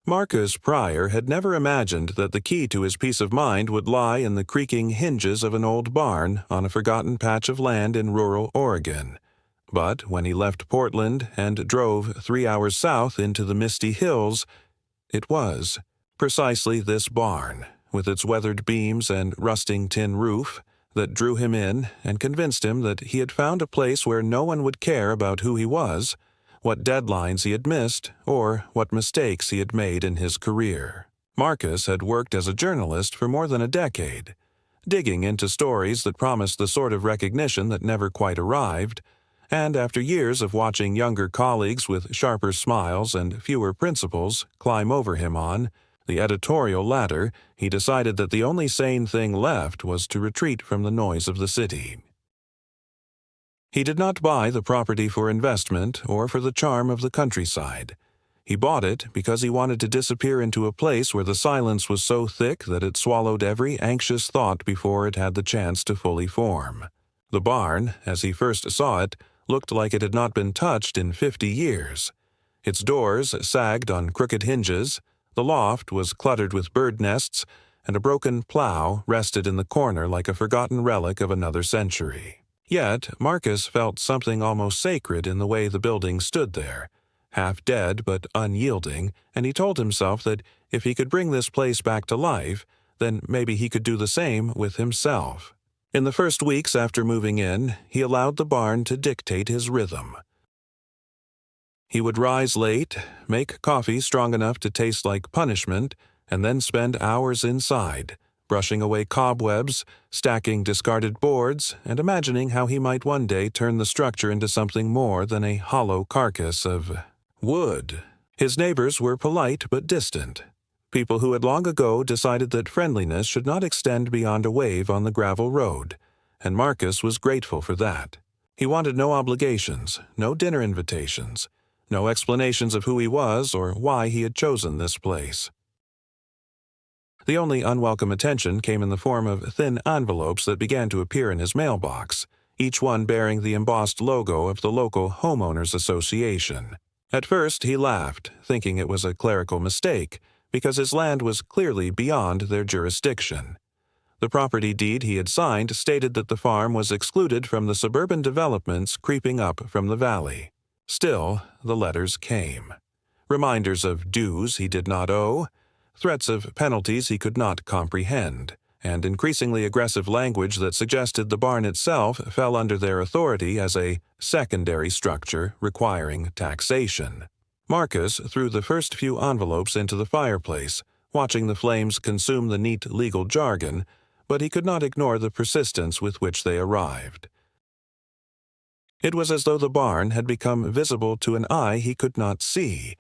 Marcus Pryor had never imagined that the key to his peace of mind would lie in the creaking hinges of an old barn on a forgotten patch of land in rural Oregon. But when he left Portland and drove 3 hours south into the misty hills, it was precisely this barn, with its weathered beams and rusting tin roof, that drew him in and convinced him that he had found a place where no one would care about who he was, what deadlines he had missed, or what mistakes he had made in his career. Marcus had worked as a journalist for more than a decade, digging into stories that promised the sort of recognition that never quite arrived, and after years of watching younger colleagues with sharper smiles and fewer principles climb over him on the editorial ladder, he decided that the only sane thing left was to retreat from the noise of the city. He did not buy the property for investment or for the charm of the countryside. He bought it because he wanted to disappear into a place where the silence was so thick that it swallowed every anxious thought before it had the chance to fully form. The barn, as he first saw it, looked like it had not been touched in 50 years. Its doors sagged on crooked hinges, the loft was cluttered with bird nests, and a broken plow rested in the corner like a forgotten relic of another century. Yet Marcus felt something almost sacred in the way the building stood there, half dead but unyielding, and he told himself that if he could bring this place back to life, then maybe he could do the same with himself. In the first weeks after moving in, he allowed the barn to dictate his rhythm. He would rise late, make coffee strong enough to taste like punishment, and then spend hours inside, brushing away cobwebs, stacking discarded boards, and imagining how he might one day turn the structure into something more than a hollow carcass of wood. His neighbors were polite but distant, people who had long ago decided that friendliness should not extend beyond a wave on the gravel road, and Marcus was grateful for that. He wanted no obligations, no dinner invitations, no explanations of who he was or why he had chosen this place. The only unwelcome attention came in the form of thin envelopes that began to appear in his mailbox, each one bearing the embossed logo of the local homeowners association. At first he laughed, thinking it was a clerical mistake, because his land was clearly beyond their jurisdiction. The property deed he had signed stated that the farm was excluded from the suburban developments creeping up from the valley. Still, the letters came. Reminders of dues he did not owe, threats of penalties he could not comprehend, and increasingly aggressive language that suggested the barn itself fell under their authority as a secondary structure requiring taxation. Marcus threw the first few envelopes into the fireplace, watching the flames consume the neat legal jargon, but he could not ignore the persistence with which they arrived. It was as though the barn had become visible to an eye he could not see,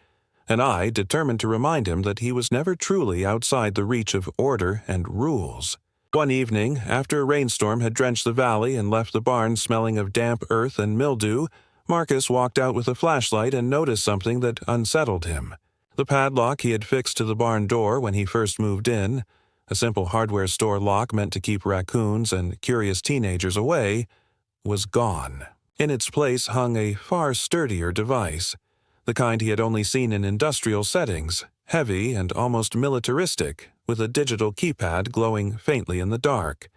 an eye determined to remind him that he was never truly outside the reach of order and rules. One evening, after a rainstorm had drenched the valley and left the barn smelling of damp earth and mildew, Marcus walked out with a flashlight and noticed something that unsettled him. The padlock he had fixed to the barn door when he first moved in, a simple hardware store lock meant to keep raccoons and curious teenagers away, was gone. In its place hung a far sturdier device, the kind he had only seen in industrial settings, heavy and almost militaristic, with a digital keypad glowing faintly in the dark.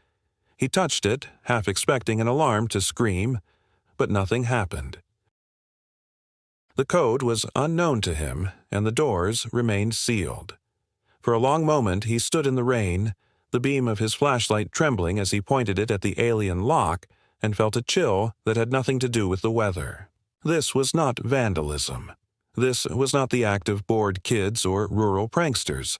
He touched it, half expecting an alarm to scream, but nothing happened. The code was unknown to him, and the doors remained sealed. For a long moment he stood in the rain, the beam of his flashlight trembling as he pointed it at the alien lock, and felt a chill that had nothing to do with the weather. This was not vandalism. This was not the act of bored kids or rural pranksters.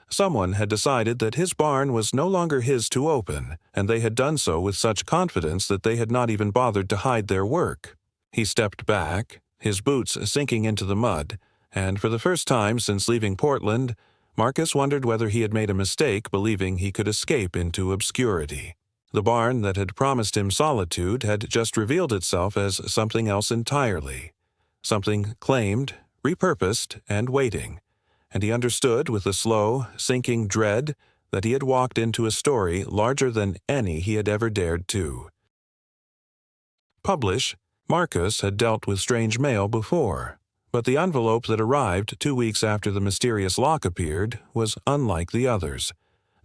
Someone had decided that his barn was no longer his to open, and they had done so with such confidence that they had not even bothered to hide their work. He stepped back, his boots sinking into the mud, and for the first time since leaving Portland, Marcus wondered whether he had made a mistake believing he could escape into obscurity. The barn that had promised him solitude had just revealed itself as something else entirely, something claimed, repurposed, and waiting, and he understood with a slow, sinking dread that he had walked into a story larger than any he had ever dared to publish. Marcus had dealt with strange mail before, But the envelope that arrived 2 weeks after the mysterious lock appeared was unlike the others,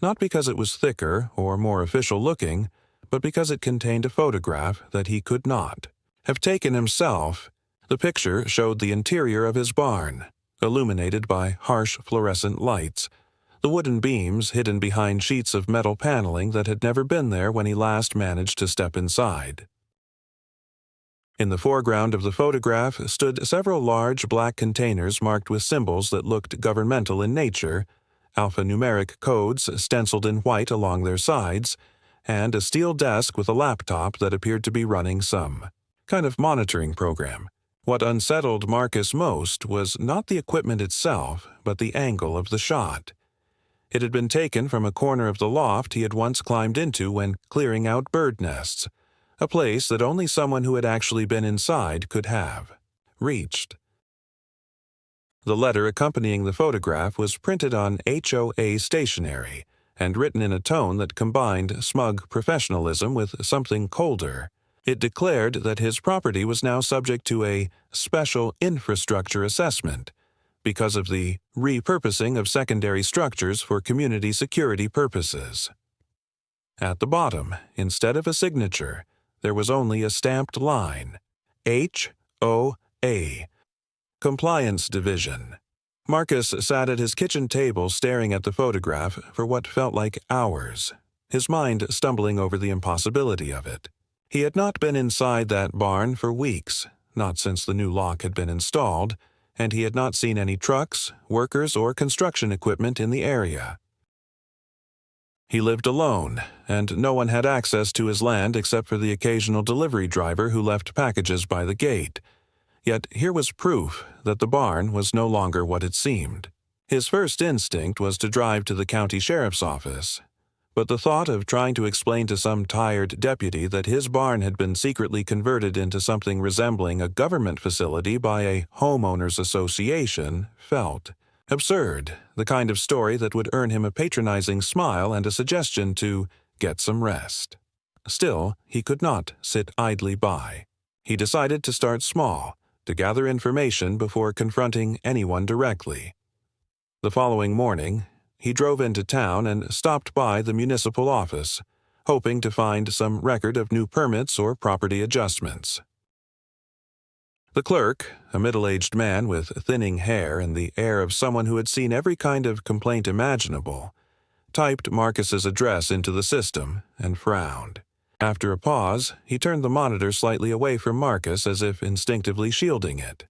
not because it was thicker or more official-looking, but because it contained a photograph that he could not have taken himself. The picture showed the interior of his barn, illuminated by harsh fluorescent lights, the wooden beams hidden behind sheets of metal paneling that had never been there when he last managed to step inside. In the foreground of the photograph stood several large black containers marked with symbols that looked governmental in nature, alphanumeric codes stenciled in white along their sides, and a steel desk with a laptop that appeared to be running some kind of monitoring program. What unsettled Marcus most was not the equipment itself, but the angle of the shot. It had been taken from a corner of the loft he had once climbed into when clearing out bird nests, a place that only someone who had actually been inside could have reached. The letter accompanying the photograph was printed on HOA stationery and written in a tone that combined smug professionalism with something colder. It declared that his property was now subject to a special infrastructure assessment because of the repurposing of secondary structures for community security purposes. At the bottom, instead of a signature, there was only a stamped line, HOA, Compliance Division. Marcus sat at his kitchen table staring at the photograph for what felt like hours, his mind stumbling over the impossibility of it. He had not been inside that barn for weeks, not since the new lock had been installed, and he had not seen any trucks, workers, or construction equipment in the area. He lived alone, and no one had access to his land except for the occasional delivery driver who left packages by the gate. Yet here was proof that the barn was no longer what it seemed. His first instinct was to drive to the county sheriff's office, but the thought of trying to explain to some tired deputy that his barn had been secretly converted into something resembling a government facility by a homeowners association felt absurd, the kind of story that would earn him a patronizing smile and a suggestion to get some rest. Still, he could not sit idly by. He decided to start small, to gather information before confronting anyone directly. The following morning, he drove into town and stopped by the municipal office, hoping to find some record of new permits or property adjustments. The clerk, a middle-aged man with thinning hair and the air of someone who had seen every kind of complaint imaginable, typed Marcus's address into the system and frowned. After a pause, he turned the monitor slightly away from Marcus as if instinctively shielding it.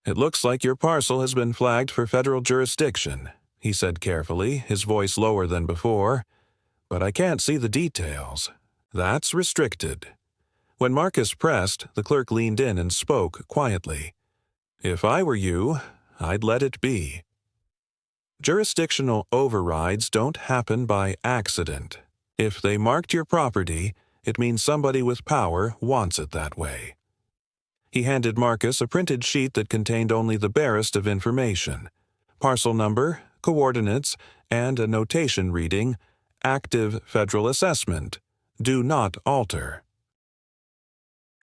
"It looks like your parcel has been flagged for federal jurisdiction," he said carefully, his voice lower than before. "But I can't see the details. That's restricted." When Marcus pressed, the clerk leaned in and spoke quietly. "If I were you, I'd let it be. Jurisdictional overrides don't happen by accident. If they marked your property, it means somebody with power wants it that way." He handed Marcus a printed sheet that contained only the barest of information: parcel number, coordinates, and a notation reading, "Active Federal Assessment. Do not alter."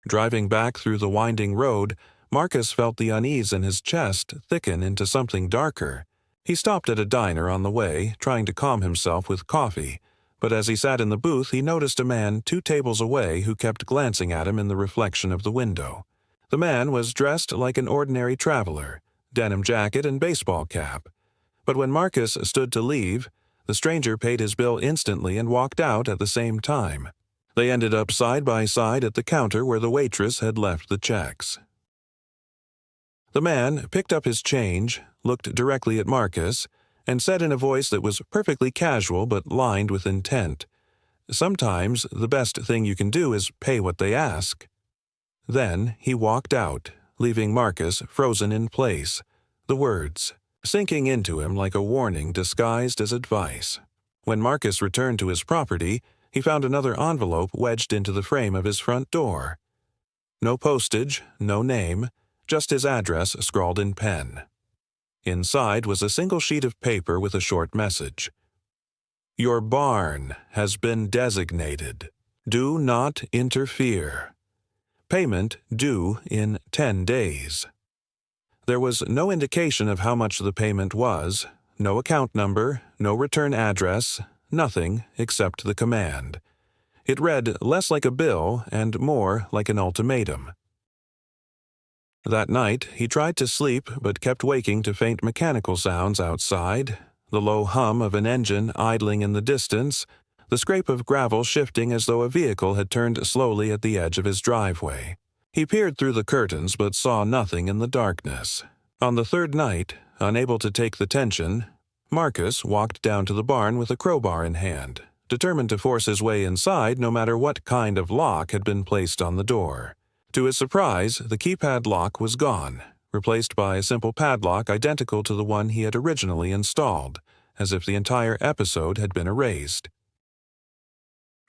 Driving back through the winding road, Marcus felt the unease in his chest thicken into something darker. He stopped at a diner on the way, trying to calm himself with coffee, but as he sat in the booth he noticed a man 2 tables away who kept glancing at him in the reflection of the window. The man was dressed like an ordinary traveler, denim jacket and baseball cap. But when Marcus stood to leave, the stranger paid his bill instantly and walked out at the same time. They ended up side by side at the counter where the waitress had left the checks. The man picked up his change, looked directly at Marcus, and said in a voice that was perfectly casual but lined with intent, "Sometimes the best thing you can do is pay what they ask." Then he walked out, leaving Marcus frozen in place, the words sinking into him like a warning disguised as advice. When Marcus returned to his property, he found another envelope wedged into the frame of his front door. No postage, no name, just his address scrawled in pen. Inside was a single sheet of paper with a short message. "Your barn has been designated. Do not interfere. Payment due in 10 days. There was no indication of how much the payment was, no account number, no return address, nothing except the command. It read less like a bill and more like an ultimatum. That night, he tried to sleep but kept waking to faint mechanical sounds outside, the low hum of an engine idling in the distance, the scrape of gravel shifting as though a vehicle had turned slowly at the edge of his driveway. He peered through the curtains but saw nothing in the darkness. On the third night, unable to take the tension, Marcus walked down to the barn with a crowbar in hand, determined to force his way inside no matter what kind of lock had been placed on the door. To his surprise, the keypad lock was gone, replaced by a simple padlock identical to the one he had originally installed, as if the entire episode had been erased.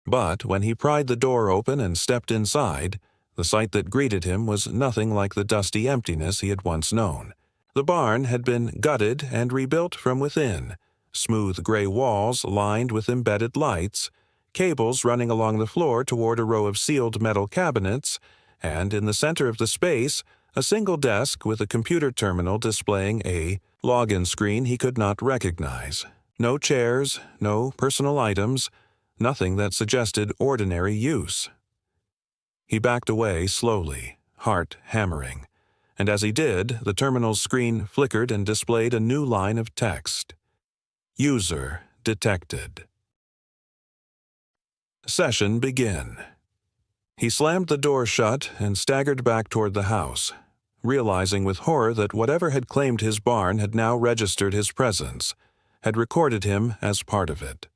But when he pried the door open and stepped inside, the sight that greeted him was nothing like the dusty emptiness he had once known. The barn had been gutted and rebuilt from within, smooth gray walls lined with embedded lights, cables running along the floor toward a row of sealed metal cabinets, and in the center of the space, a single desk with a computer terminal displaying a login screen he could not recognize. No chairs, no personal items, nothing that suggested ordinary use. He backed away slowly, heart hammering, and as he did, the terminal's screen flickered and displayed a new line of text. User detected. Session begin. He slammed the door shut and staggered back toward the house, realizing with horror that whatever had claimed his barn had now registered his presence, had recorded him as part of it.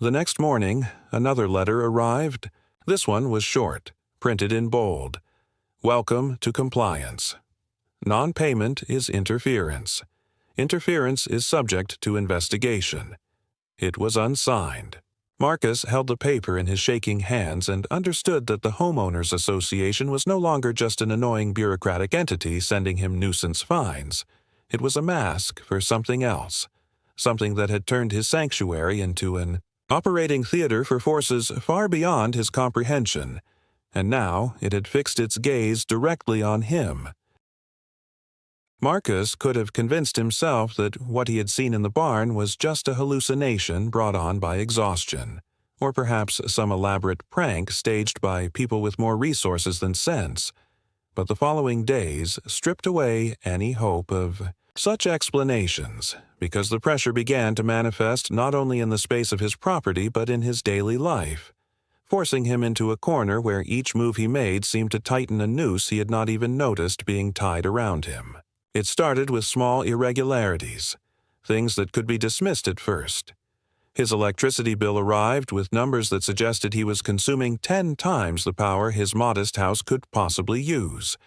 The next morning, another letter arrived. This one was short, printed in bold. Welcome to compliance. Non-payment is interference. Interference is subject to investigation. It was unsigned. Marcus held the paper in his shaking hands and understood that the Homeowners Association was no longer just an annoying bureaucratic entity sending him nuisance fines. It was a mask for something else, something that had turned his sanctuary into an operating theater for forces far beyond his comprehension, and now it had fixed its gaze directly on him. Marcus could have convinced himself that what he had seen in the barn was just a hallucination brought on by exhaustion, or perhaps some elaborate prank staged by people with more resources than sense, but the following days stripped away any hope of such explanations, because the pressure began to manifest not only in the space of his property but in his daily life, forcing him into a corner where each move he made seemed to tighten a noose he had not even noticed being tied around him. It started with small irregularities, things that could be dismissed at first. His electricity bill arrived with numbers that suggested he was consuming 10 times the power his modest house could possibly use.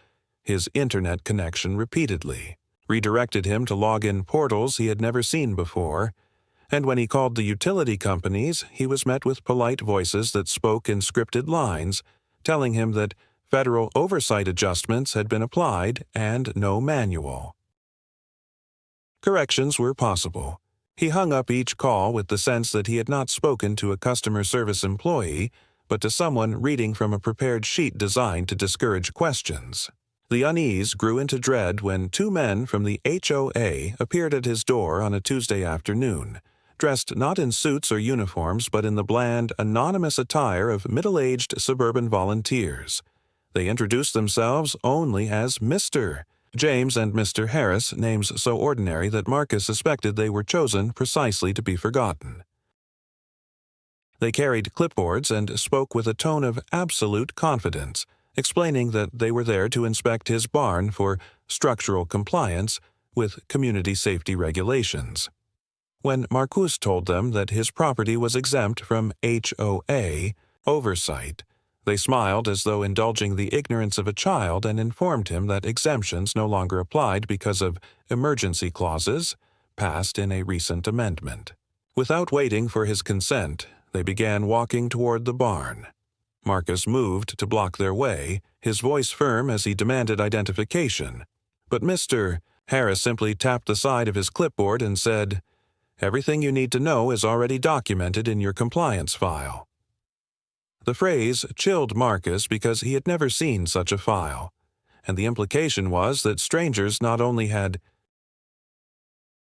His internet connection repeatedly redirected him to log in portals he had never seen before, and when he called the utility companies, he was met with polite voices that spoke in scripted lines, telling him that federal oversight adjustments had been applied and no manual. Corrections were possible. He hung up each call with the sense that he had not spoken to a customer service employee, but to someone reading from a prepared sheet designed to discourage questions. The unease grew into dread when 2 men from the HOA appeared at his door on a Tuesday afternoon, dressed not in suits or uniforms but in the bland, anonymous attire of middle-aged suburban volunteers. They introduced themselves only as Mr. James and Mr. Harris, names so ordinary that Marcus suspected they were chosen precisely to be forgotten. They carried clipboards and spoke with a tone of absolute confidence, explaining that they were there to inspect his barn for structural compliance with community safety regulations. When Marcus told them that his property was exempt from HOA oversight, they smiled as though indulging the ignorance of a child and informed him that exemptions no longer applied because of emergency clauses passed in a recent amendment. Without waiting for his consent, they began walking toward the barn. Marcus moved to block their way, his voice firm as he demanded identification. But Mr. Harris simply tapped the side of his clipboard and said, "Everything you need to know is already documented in your compliance file." The phrase chilled Marcus because he had never seen such a file, and the implication was that strangers not only had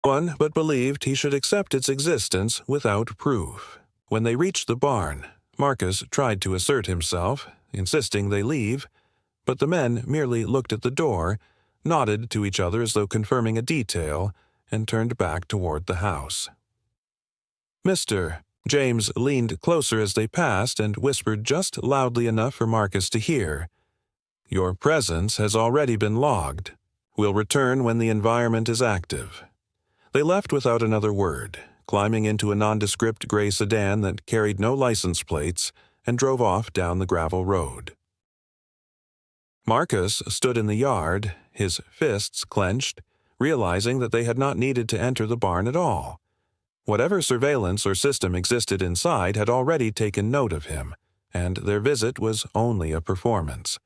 one but believed he should accept its existence without proof. When they reached the barn, Marcus tried to assert himself, insisting they leave, but the men merely looked at the door, nodded to each other as though confirming a detail, and turned back toward the house. "Mr." James leaned closer as they passed and whispered just loudly enough for Marcus to hear. "Your presence has already been logged. We'll return when the environment is active." They left without another word, climbing into a nondescript gray sedan that carried no license plates, and drove off down the gravel road. Marcus stood in the yard, his fists clenched, realizing that they had not needed to enter the barn at all. Whatever surveillance or system existed inside had already taken note of him, and their visit was only a performance,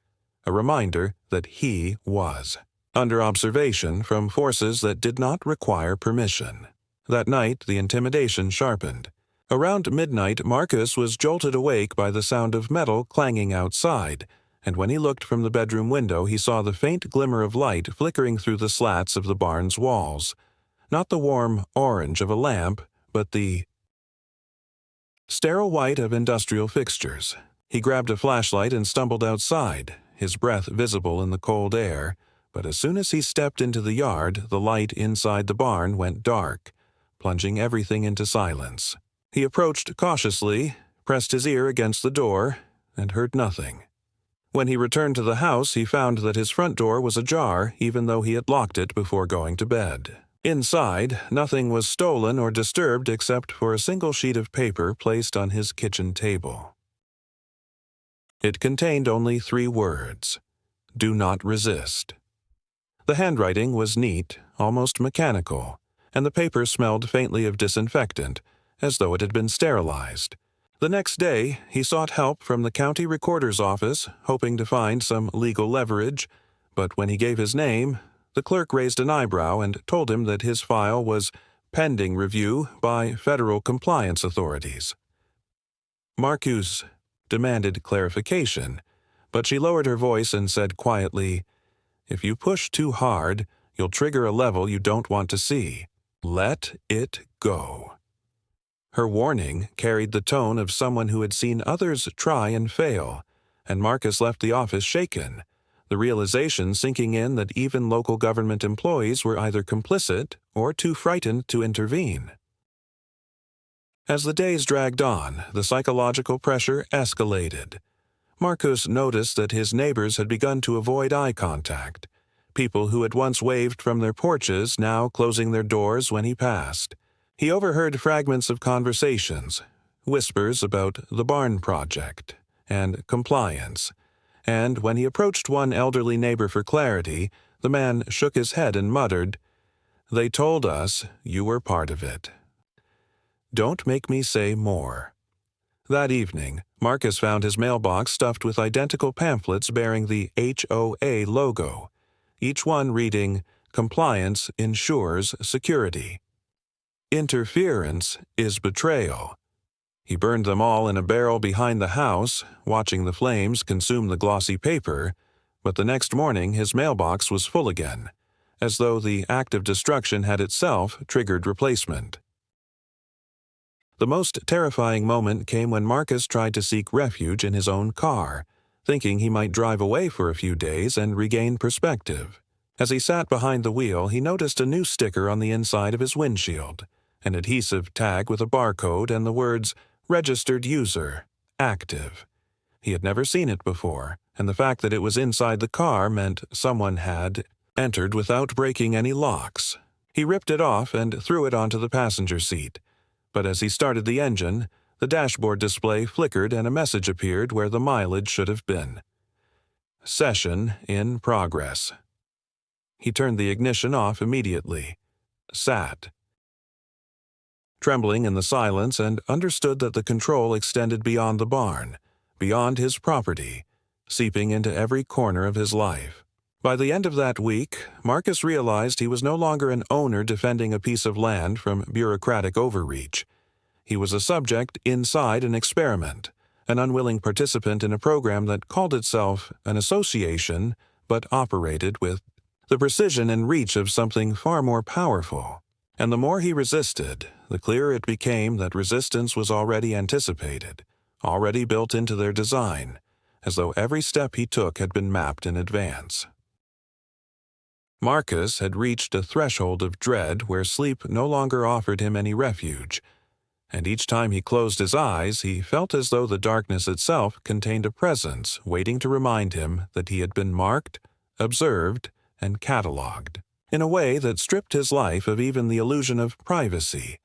a reminder that he was under observation from forces that did not require permission. That night, the intimidation sharpened. Around midnight, Marcus was jolted awake by the sound of metal clanging outside, and when he looked from the bedroom window, he saw the faint glimmer of light flickering through the slats of the barn's walls. Not the warm orange of a lamp, but the sterile white of industrial fixtures. He grabbed a flashlight and stumbled outside, his breath visible in the cold air, but as soon as he stepped into the yard, the light inside the barn went dark, plunging everything into silence. He approached cautiously, pressed his ear against the door, and heard nothing. When he returned to the house, he found that his front door was ajar, even though he had locked it before going to bed. Inside, nothing was stolen or disturbed except for a single sheet of paper placed on his kitchen table. It contained only 3 words: "Do not resist." The handwriting was neat, almost mechanical, and the paper smelled faintly of disinfectant, as though it had been sterilized. The next day, he sought help from the county recorder's office, hoping to find some legal leverage, but when he gave his name, the clerk raised an eyebrow and told him that his file was pending review by federal compliance authorities. Marcus demanded clarification, but she lowered her voice and said quietly, "If you push too hard, you'll trigger a level you don't want to see. Let it go." Her warning carried the tone of someone who had seen others try and fail, and Marcus left the office shaken, the realization sinking in that even local government employees were either complicit or too frightened to intervene. As the days dragged on, the psychological pressure escalated. Marcus noticed that his neighbors had begun to avoid eye contact, people who had once waved from their porches now closing their doors when he passed. He overheard fragments of conversations, whispers about the barn project and compliance, and when he approached one elderly neighbor for clarity, the man shook his head and muttered, "They told us you were part of it. Don't make me say more." That evening, Marcus found his mailbox stuffed with identical pamphlets bearing the HOA logo, each one reading, "Compliance ensures security. Interference is betrayal." He burned them all in a barrel behind the house, watching the flames consume the glossy paper, but the next morning his mailbox was full again, as though the act of destruction had itself triggered replacement. The most terrifying moment came when Marcus tried to seek refuge in his own car, thinking he might drive away for a few days and regain perspective. As he sat behind the wheel, he noticed a new sticker on the inside of his windshield, an adhesive tag with a barcode and the words, "Registered user, active." He had never seen it before, and the fact that it was inside the car meant someone had entered without breaking any locks. He ripped it off and threw it onto the passenger seat, but as he started the engine, the dashboard display flickered and a message appeared where the mileage should have been. Session in progress. He turned the ignition off immediately, sat, trembling in the silence, and understood that the control extended beyond the barn, beyond his property, seeping into every corner of his life. By the end of that week, Marcus realized he was no longer an owner defending a piece of land from bureaucratic overreach. He was a subject inside an experiment, an unwilling participant in a program that called itself an association but operated with the precision and reach of something far more powerful. And the more he resisted, the clearer it became that resistance was already anticipated, already built into their design, as though every step he took had been mapped in advance. Marcus had reached a threshold of dread where sleep no longer offered him any refuge, and each time he closed his eyes, he felt as though the darkness itself contained a presence waiting to remind him that he had been marked, observed, and catalogued, in a way that stripped his life of even the illusion of privacy.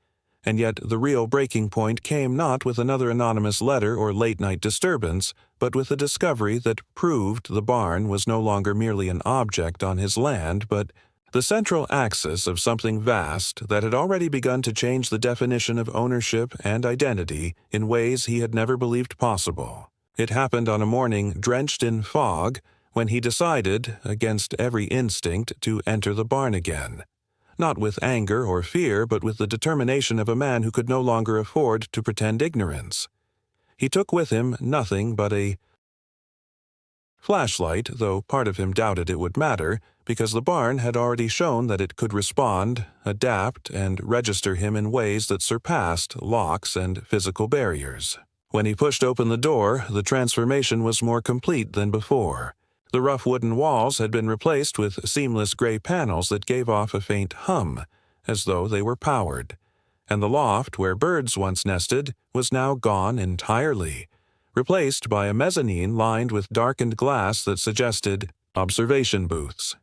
And yet the real breaking point came not with another anonymous letter or late-night disturbance, but with a discovery that proved the barn was no longer merely an object on his land, but the central axis of something vast that had already begun to change the definition of ownership and identity in ways he had never believed possible. It happened on a morning drenched in fog, when he decided, against every instinct, to enter the barn again. Not with anger or fear, but with the determination of a man who could no longer afford to pretend ignorance. He took with him nothing but a flashlight, though part of him doubted it would matter, because the barn had already shown that it could respond, adapt, and register him in ways that surpassed locks and physical barriers. When he pushed open the door, the transformation was more complete than before. The rough wooden walls had been replaced with seamless gray panels that gave off a faint hum, as though they were powered. And the loft, where birds once nested, was now gone entirely, replaced by a mezzanine lined with darkened glass that suggested observation booths.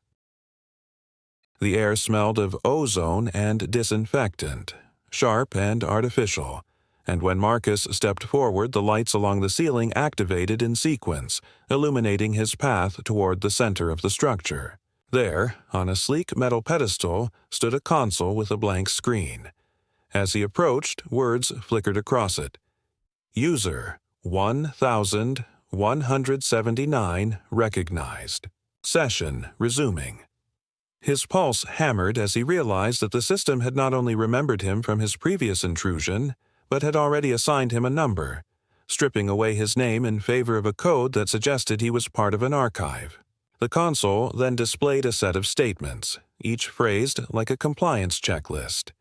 The air smelled of ozone and disinfectant, sharp and artificial, and when Marcus stepped forward, the lights along the ceiling activated in sequence, illuminating his path toward the center of the structure. There, on a sleek metal pedestal, stood a console with a blank screen. As he approached, words flickered across it. User 1179 recognized. Session resuming. His pulse hammered as he realized that the system had not only remembered him from his previous intrusion, but had already assigned him a number, stripping away his name in favor of a code that suggested he was part of an archive. The console then displayed a set of statements, each phrased like a compliance checklist.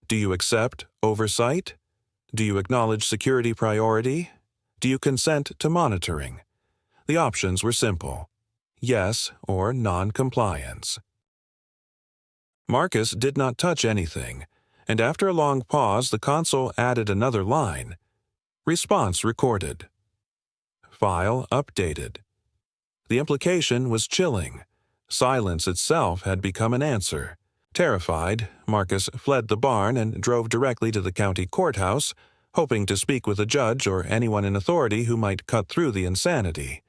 Do you accept oversight? Do you acknowledge security priority? Do you consent to monitoring? The options were simple: yes or non-compliance. Marcus did not touch anything, and after a long pause the console added another line. Response recorded. File updated. The implication was chilling. Silence itself had become an answer. Terrified, Marcus fled the barn and drove directly to the county courthouse, hoping to speak with a judge or anyone in authority who might cut through the insanity.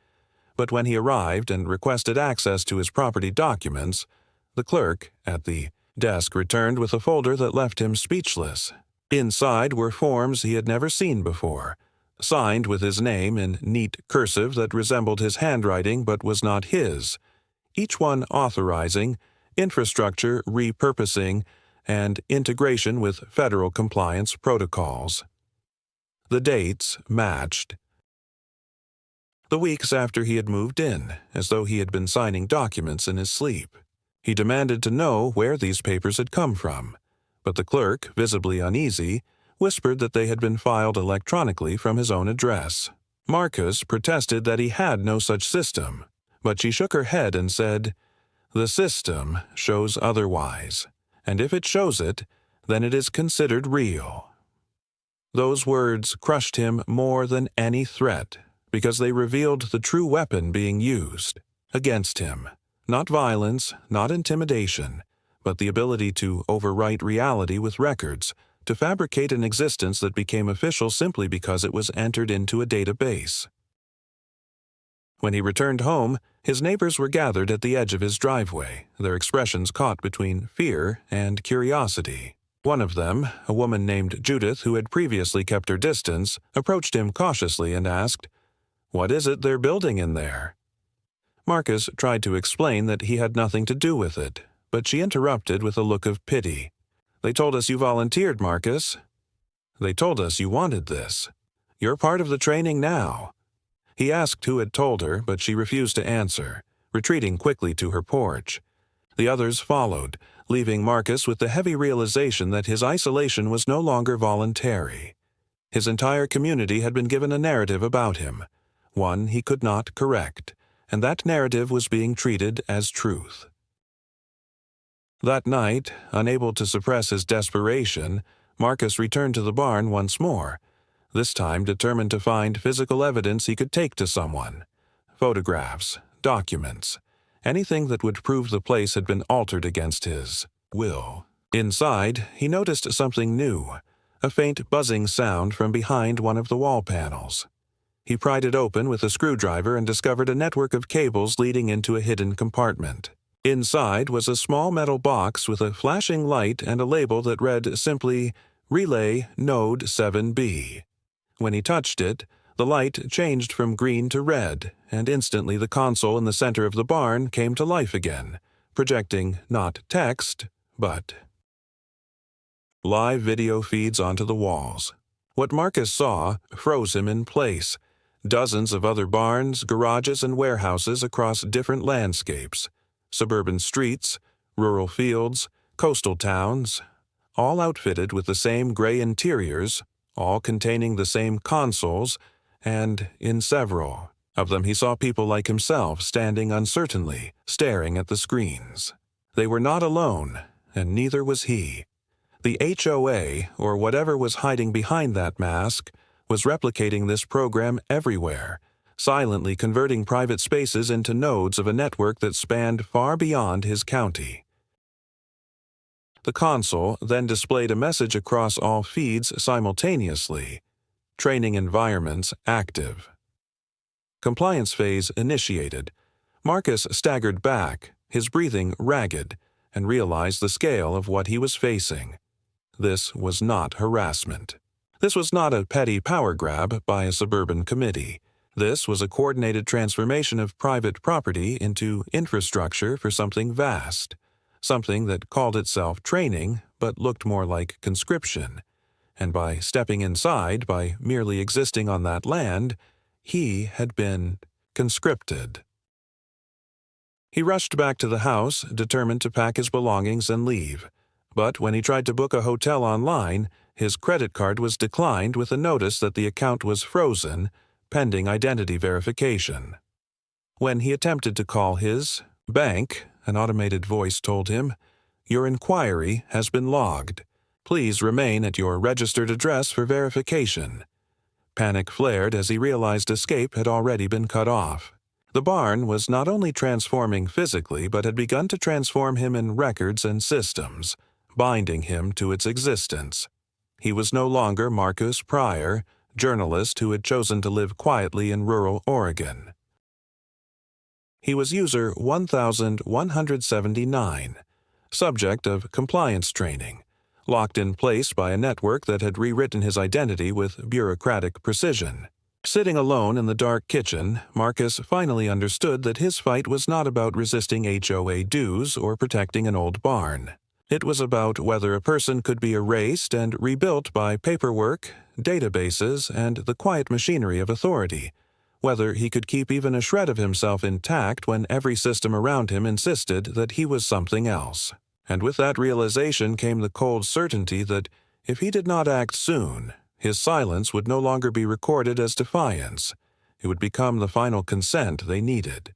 But when he arrived and requested access to his property documents, the clerk at the desk returned with a folder that left him speechless. Inside were forms he had never seen before, signed with his name in neat cursive that resembled his handwriting but was not his, each one authorizing infrastructure repurposing and integration with federal compliance protocols. The dates matched. The weeks after he had moved in, as though he had been signing documents in his sleep. He demanded to know where these papers had come from, but the clerk, visibly uneasy, whispered that they had been filed electronically from his own address. Marcus protested that he had no such system, but she shook her head and said, "The system shows otherwise, and if it shows it, then it is considered real." Those words crushed him more than any threat, because they revealed the true weapon being used against him. Not violence, not intimidation, but the ability to overwrite reality with records, to fabricate an existence that became official simply because it was entered into a database. When he returned home, his neighbors were gathered at the edge of his driveway, their expressions caught between fear and curiosity. One of them, a woman named Judith who had previously kept her distance, approached him cautiously and asked, "What is it they're building in there?" Marcus tried to explain that he had nothing to do with it, but she interrupted with a look of pity. "They told us you volunteered, Marcus. They told us you wanted this. You're part of the training now." He asked who had told her, but she refused to answer, retreating quickly to her porch. The others followed, leaving Marcus with the heavy realization that his isolation was no longer voluntary. His entire community had been given a narrative about him, one he could not correct, and that narrative was being treated as truth. That night, unable to suppress his desperation, Marcus returned to the barn once more, this time determined to find physical evidence he could take to someone. Photographs, documents, anything that would prove the place had been altered against his will. Inside, he noticed something new, a faint buzzing sound from behind one of the wall panels. He pried it open with a screwdriver and discovered a network of cables leading into a hidden compartment. Inside was a small metal box with a flashing light and a label that read simply, Relay Node 7B. When he touched it, the light changed from green to red, and instantly the console in the center of the barn came to life again, projecting not text, but live video feeds onto the walls. What Marcus saw froze him in place. Dozens of other barns, garages, and warehouses across different landscapes. Suburban streets, rural fields, coastal towns, all outfitted with the same gray interiors, all containing the same consoles, and in several of them he saw people like himself standing uncertainly, staring at the screens. They were not alone, and neither was he. The HOA, or whatever was hiding behind that mask, was replicating this program everywhere, silently converting private spaces into nodes of a network that spanned far beyond his county. The console then displayed a message across all feeds simultaneously. Training environments active. Compliance phase initiated. Marcus staggered back, his breathing ragged, and realized the scale of what he was facing. This was not harassment. This was not a petty power grab by a suburban committee. This was a coordinated transformation of private property into infrastructure for something vast, something that called itself training but looked more like conscription. And by stepping inside, by merely existing on that land, he had been conscripted. He rushed back to the house, determined to pack his belongings and leave. But when he tried to book a hotel online, his credit card was declined with a notice that the account was frozen, pending identity verification. When he attempted to call his bank, an automated voice told him, "Your inquiry has been logged. Please remain at your registered address for verification." Panic flared as he realized escape had already been cut off. The barn was not only transforming physically, but had begun to transform him in records and systems, binding him to its existence. He was no longer Marcus Pryor, journalist who had chosen to live quietly in rural Oregon. He was user 1179, subject of compliance training, locked in place by a network that had rewritten his identity with bureaucratic precision. Sitting alone in the dark kitchen, Marcus finally understood that his fight was not about resisting HOA dues or protecting an old barn. It was about whether a person could be erased and rebuilt by paperwork, databases, and the quiet machinery of authority, whether he could keep even a shred of himself intact when every system around him insisted that he was something else. And with that realization came the cold certainty that, if he did not act soon, his silence would no longer be recorded as defiance. It would become the final consent they needed.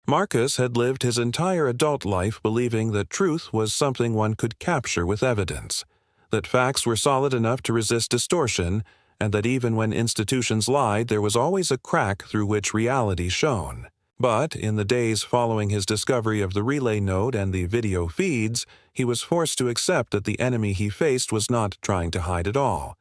Marcus had lived his entire adult life believing that truth was something one could capture with evidence, that facts were solid enough to resist distortion, and that even when institutions lied, there was always a crack through which reality shone. But in the days following his discovery of the relay node and the video feeds, he was forced to accept that the enemy he faced was not trying to hide at all,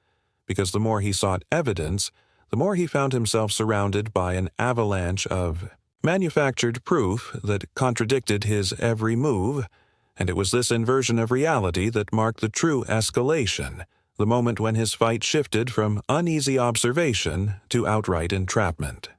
because the more he sought evidence, the more he found himself surrounded by an avalanche of manufactured proof that contradicted his every move, and it was this inversion of reality that marked the true escalation, the moment when his fight shifted from uneasy observation to outright entrapment.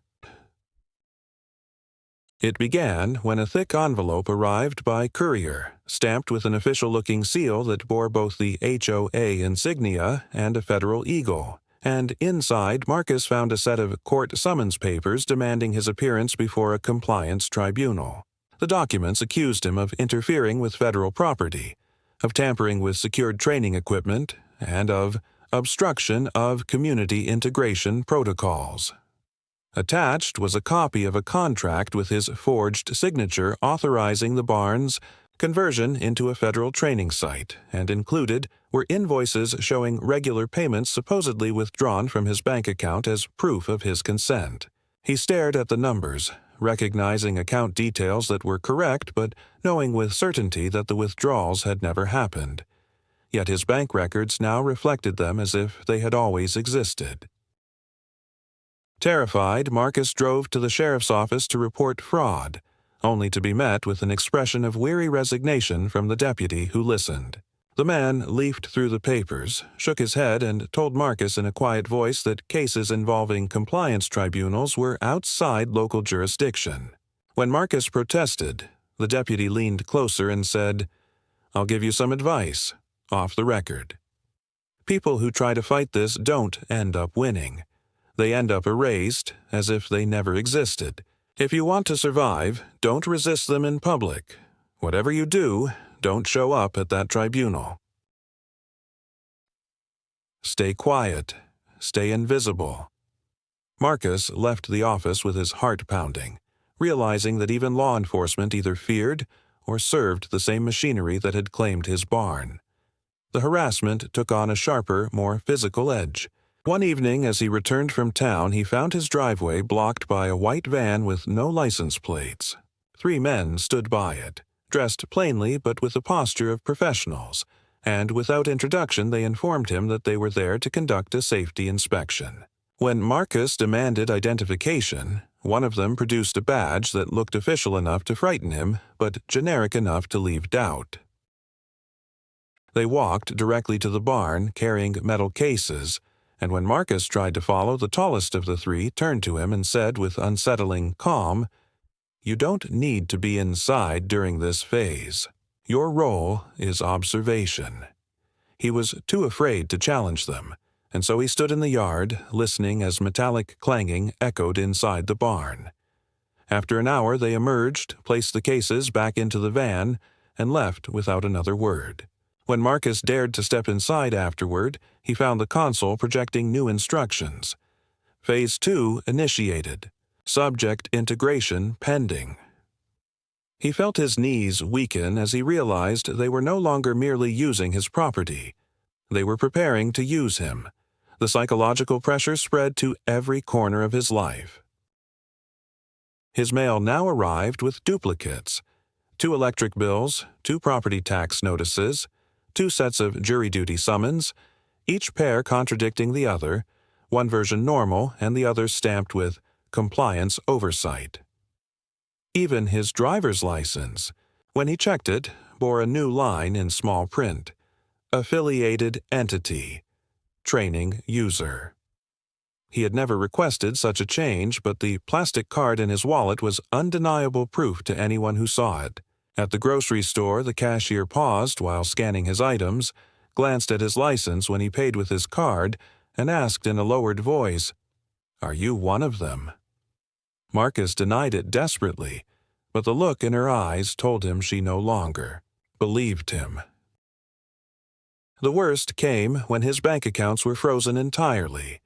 It began when a thick envelope arrived by courier, stamped with an official-looking seal that bore both the HOA insignia and a federal eagle, and inside Marcus found a set of court summons papers demanding his appearance before a compliance tribunal. The documents accused him of interfering with federal property, of tampering with secured training equipment, and of obstruction of community integration protocols. Attached was a copy of a contract with his forged signature authorizing the barn's conversion into a federal training site, and included were invoices showing regular payments supposedly withdrawn from his bank account as proof of his consent. He stared at the numbers, recognizing account details that were correct but knowing with certainty that the withdrawals had never happened. Yet his bank records now reflected them as if they had always existed. Terrified, Marcus drove to the sheriff's office to report fraud, only to be met with an expression of weary resignation from the deputy who listened. The man leafed through the papers, shook his head, and told Marcus in a quiet voice that cases involving compliance tribunals were outside local jurisdiction. When Marcus protested, the deputy leaned closer and said, "I'll give you some advice, off the record. People who try to fight this don't end up winning. They end up erased, as if they never existed. If you want to survive, don't resist them in public. Whatever you do, don't show up at that tribunal. Stay quiet. Stay invisible." Marcus left the office with his heart pounding, realizing that even law enforcement either feared or served the same machinery that had claimed his barn. The harassment took on a sharper, more physical edge. One evening as he returned from town, he found his driveway blocked by a white van with no license plates. 3 men stood by it, dressed plainly but with the posture of professionals, and without introduction they informed him that they were there to conduct a safety inspection. When Marcus demanded identification, one of them produced a badge that looked official enough to frighten him, but generic enough to leave doubt. They walked directly to the barn, carrying metal cases, and when Marcus tried to follow, the tallest of the 3 turned to him and said with unsettling calm, "You don't need to be inside during this phase. Your role is observation." He was too afraid to challenge them, and so he stood in the yard, listening as metallic clanging echoed inside the barn. After an hour they emerged, placed the cases back into the van, and left without another word. When Marcus dared to step inside afterward, he found the console projecting new instructions. Phase 2 initiated. Subject integration pending. He felt his knees weaken as he realized they were no longer merely using his property. They were preparing to use him. The psychological pressure spread to every corner of his life. His mail now arrived with duplicates: 2 electric bills, 2 property tax notices, 2 sets of jury duty summons, each pair contradicting the other, one version normal and the other stamped with compliance oversight. Even his driver's license, when he checked it, bore a new line in small print: affiliated entity, training user. He had never requested such a change, but the plastic card in his wallet was undeniable proof to anyone who saw it. At the grocery store, the cashier paused while scanning his items, glanced at his license when he paid with his card, and asked in a lowered voice, "Are you one of them?" Marcus denied it desperately, but the look in her eyes told him she no longer believed him. The worst came when his bank accounts were frozen entirely,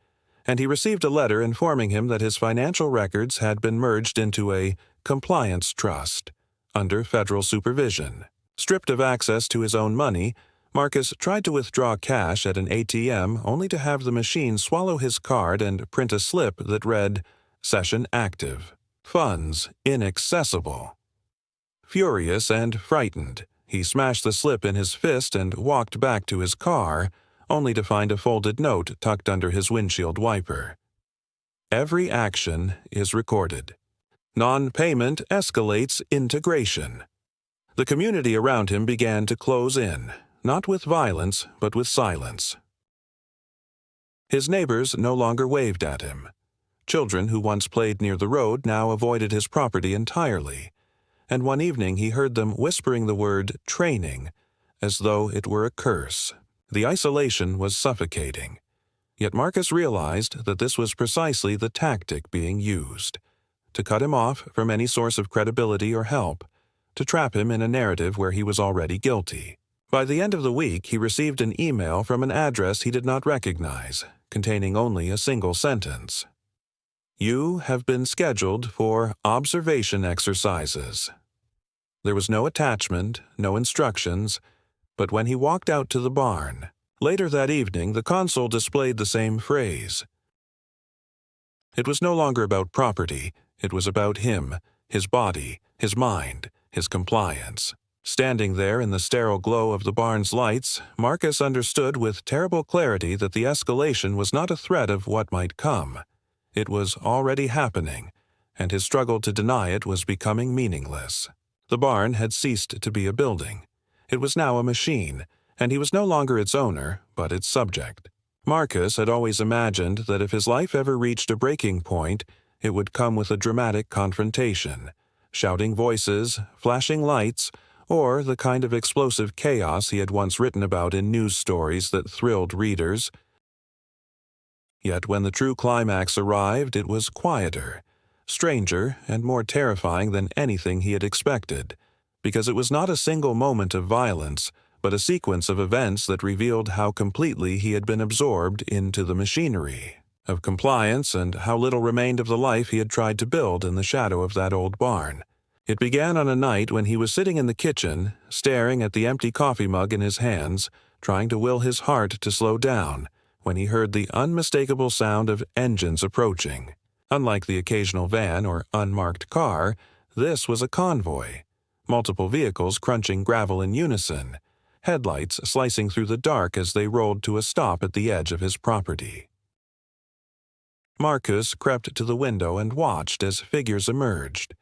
and he received a letter informing him that his financial records had been merged into a compliance trust under federal supervision. Stripped of access to his own money, Marcus tried to withdraw cash at an ATM only to have the machine swallow his card and print a slip that read, "Session active. Funds inaccessible." Furious and frightened, he smashed the slip in his fist and walked back to his car, only to find a folded note tucked under his windshield wiper. Every action is recorded. Non-payment escalates integration. The community around him began to close in, not with violence, but with silence. His neighbors no longer waved at him. Children who once played near the road now avoided his property entirely, and one evening he heard them whispering the word training, as though it were a curse. The isolation was suffocating. Yet Marcus realized that this was precisely the tactic being used, to cut him off from any source of credibility or help, to trap him in a narrative where he was already guilty. By the end of the week, he received an email from an address he did not recognize, containing only a single sentence. "You have been scheduled for observation exercises." There was no attachment, no instructions, but when he walked out to the barn, later that evening, the console displayed the same phrase. It was no longer about property, it was about him, his body, his mind, his compliance. Standing there in the sterile glow of the barn's lights, Marcus understood with terrible clarity that the escalation was not a threat of what might come. It was already happening, and his struggle to deny it was becoming meaningless. The barn had ceased to be a building. It was now a machine, and he was no longer its owner, but its subject. Marcus had always imagined that if his life ever reached a breaking point, it would come with a dramatic confrontation, shouting voices, flashing lights, or the kind of explosive chaos he had once written about in news stories that thrilled readers. Yet when the true climax arrived, it was quieter, stranger, and more terrifying than anything he had expected, because it was not a single moment of violence, but a sequence of events that revealed how completely he had been absorbed into the machinery of compliance and how little remained of the life he had tried to build in the shadow of that old barn. It began on a night when he was sitting in the kitchen, staring at the empty coffee mug in his hands, trying to will his heart to slow down, when he heard the unmistakable sound of engines approaching. Unlike the occasional van or unmarked car, this was a convoy. Multiple vehicles crunching gravel in unison, headlights slicing through the dark as they rolled to a stop at the edge of his property. Marcus crept to the window and watched as figures emerged.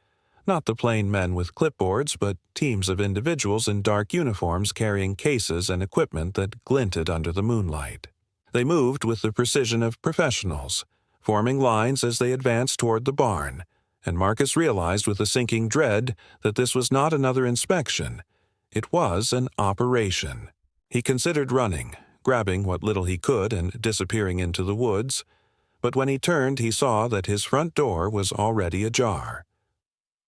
Not the plain men with clipboards, but teams of individuals in dark uniforms carrying cases and equipment that glinted under the moonlight. They moved with the precision of professionals, forming lines as they advanced toward the barn, and Marcus realized with a sinking dread that this was not another inspection. It was an operation. He considered running, grabbing what little he could and disappearing into the woods, but when he turned he saw that his front door was already ajar.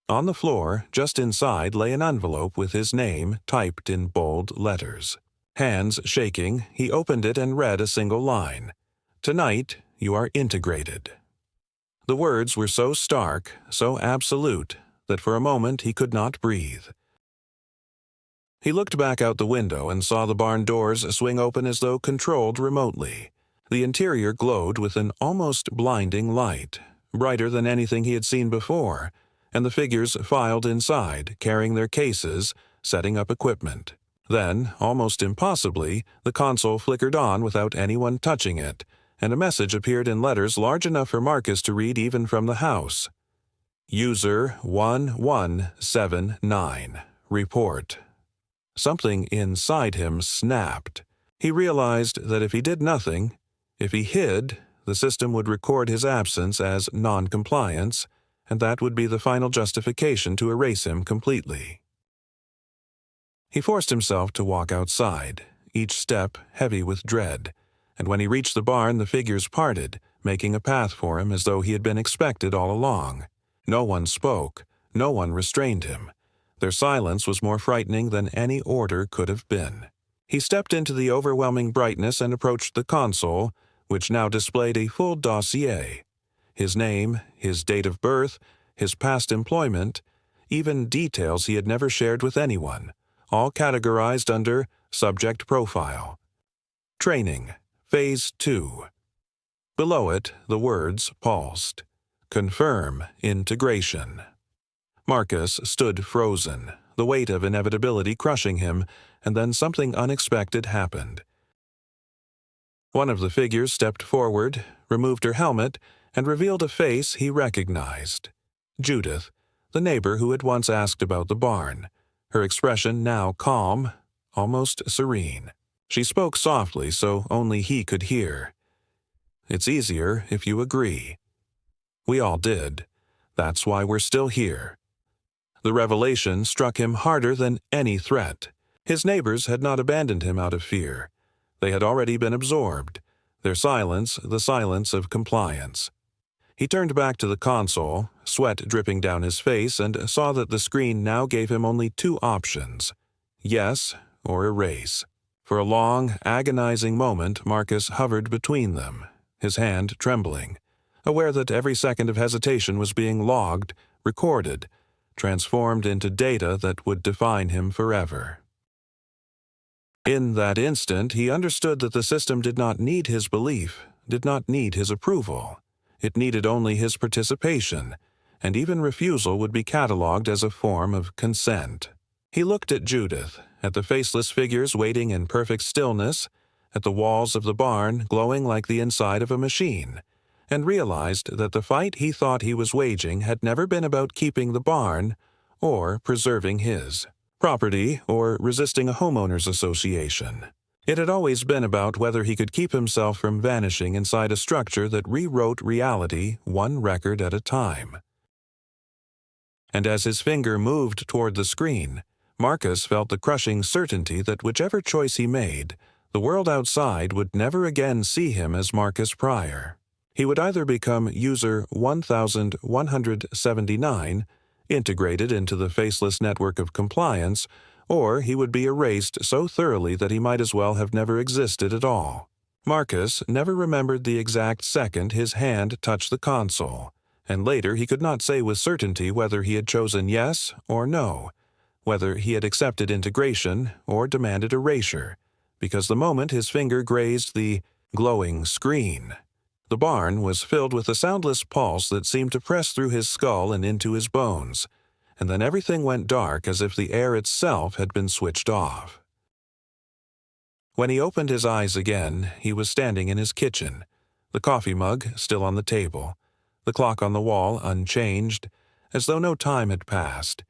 On the floor, just inside, lay an envelope with his name typed in bold letters. Hands shaking, he opened it and read a single line. "Tonight, you are integrated." The words were so stark, so absolute, that for a moment he could not breathe. He looked back out the window and saw the barn doors swing open as though controlled remotely. The interior glowed with an almost blinding light, brighter than anything he had seen before, and the figures filed inside, carrying their cases, setting up equipment. Then, almost impossibly, the console flickered on without anyone touching it, and a message appeared in letters large enough for Marcus to read even from the house. User 1179. Report. Something inside him snapped. He realized that if he did nothing, if he hid, the system would record his absence as non-compliance, and that would be the final justification to erase him completely. He forced himself to walk outside, each step heavy with dread, and when he reached the barn the figures parted, making a path for him as though he had been expected all along. No one spoke, no one restrained him. Their silence was more frightening than any order could have been. He stepped into the overwhelming brightness and approached the console, which now displayed a full dossier. His name, his date of birth, his past employment, even details he had never shared with anyone, all categorized under Subject Profile. Training, Phase 2. Below it, the words pulsed. Confirm integration. Marcus stood frozen, the weight of inevitability crushing him, and then something unexpected happened. One of the figures stepped forward, removed her helmet, and revealed a face he recognized. Judith, the neighbor who had once asked about the barn, her expression now calm, almost serene. She spoke softly so only he could hear. "It's easier if you agree." We all did. That's why we're still here. The revelation struck him harder than any threat. His neighbors had not abandoned him out of fear. They had already been absorbed. their silence the silence of compliance. He turned back to the console, sweat dripping down his face, and saw that the screen now gave him only two options: yes or erase. For a long, agonizing moment, Marcus hovered between them, his hand trembling, aware that every second of hesitation was being logged, recorded, transformed into data that would define him forever. In that instant, he understood that the system did not need his belief, did not need his approval. It needed only his participation, and even refusal would be cataloged as a form of consent. He looked at Judith, at the faceless figures waiting in perfect stillness, at the walls of the barn glowing like the inside of a machine, and realized that the fight he thought he was waging had never been about keeping the barn or preserving his property or resisting a homeowners association. It had always been about whether he could keep himself from vanishing inside a structure that rewrote reality one record at a time. And as his finger moved toward the screen, Marcus felt the crushing certainty that whichever choice he made, the world outside would never again see him as Marcus Pryor. He would either become user 1179, integrated into the faceless network of compliance, or he would be erased so thoroughly that he might as well have never existed at all. Marcus never remembered the exact second his hand touched the console, and later he could not say with certainty whether he had chosen yes or no, whether he had accepted integration or demanded erasure, because the moment his finger grazed the glowing screen, the barn was filled with a soundless pulse that seemed to press through his skull and into his bones, and then everything went dark as if the air itself had been switched off. When he opened his eyes again, he was standing in his kitchen, the coffee mug still on the table, the clock on the wall unchanged, as though no time had passed.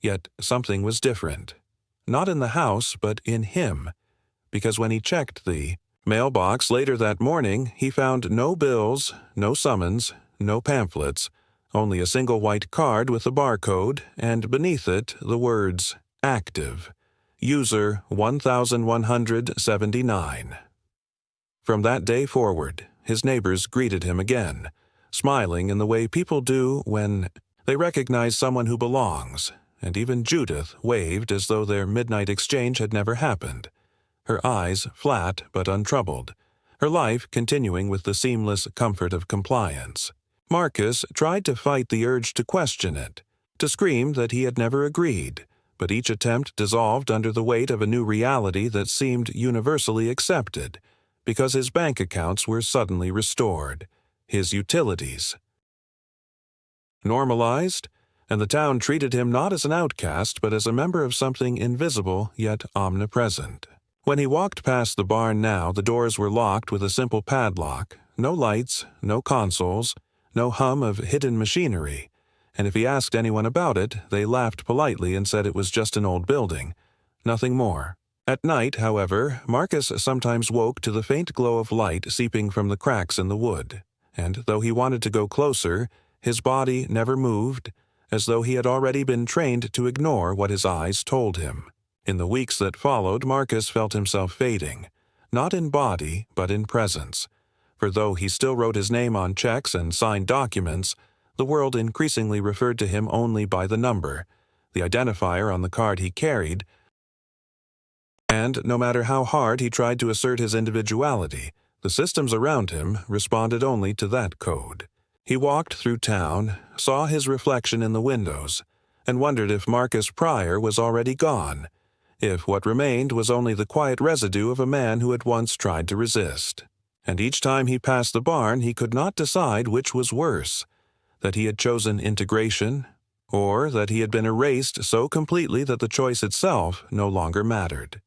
Yet something was different. Not in the house, but in him, because when he checked the mailbox later that morning, he found no bills, no summons, no pamphlets, only a single white card with a barcode, and beneath it the words, "Active, user 1179. From that day forward, his neighbors greeted him again, smiling in the way people do when they recognize someone who belongs, and even Judith waved as though their midnight exchange had never happened, her eyes flat but untroubled, her life continuing with the seamless comfort of compliance. Marcus tried to fight the urge to question it, to scream that he had never agreed, but each attempt dissolved under the weight of a new reality that seemed universally accepted, because his bank accounts were suddenly restored, his utilities normalized, and the town treated him not as an outcast but as a member of something invisible yet omnipresent. When he walked past the barn now, the doors were locked with a simple padlock, no lights, no consoles, no hum of hidden machinery, and if he asked anyone about it, they laughed politely and said it was just an old building, nothing more. At night, however, Marcus sometimes woke to the faint glow of light seeping from the cracks in the wood, and though he wanted to go closer, his body never moved, as though he had already been trained to ignore what his eyes told him. In the weeks that followed, Marcus felt himself fading, not in body, but in presence. For though he still wrote his name on checks and signed documents, the world increasingly referred to him only by the number, the identifier on the card he carried, and no matter how hard he tried to assert his individuality, the systems around him responded only to that code. He walked through town, saw his reflection in the windows, and wondered if Marcus Pryor was already gone, if what remained was only the quiet residue of a man who had once tried to resist. And each time he passed the barn, he could not decide which was worse, that he had chosen integration, or that he had been erased so completely that the choice itself no longer mattered.